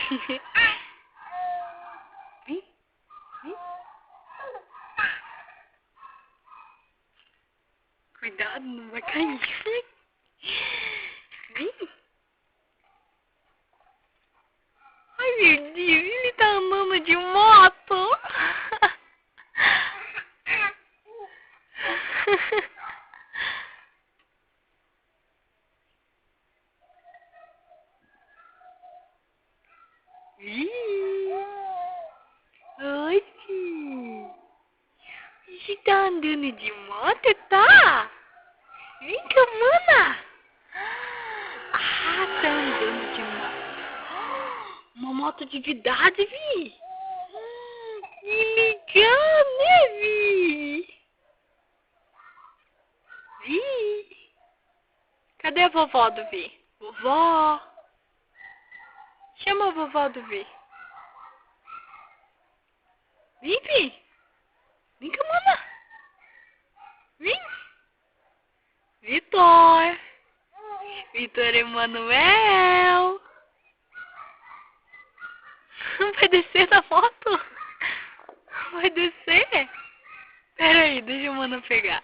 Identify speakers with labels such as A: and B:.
A: Vem, vem. Cuidado, não vai cair. Vem. Ai, meu Deus, ele tá andando de moto. Oi, filho. Você tá andando de moto, tá? Vem cá, mana. Ah, tá andando de moto. Uma moto de verdade, Vi. Que legal, né, Vi? Vi. Cadê a vovó do Vi? Vovó. Chama a vovó do Vi. Vem, Vi. Vem cá, mana. Vem. Vitor. Vitor Emanuel. Vai descer da moto? Vai descer? Pera aí, deixa o mano pegar.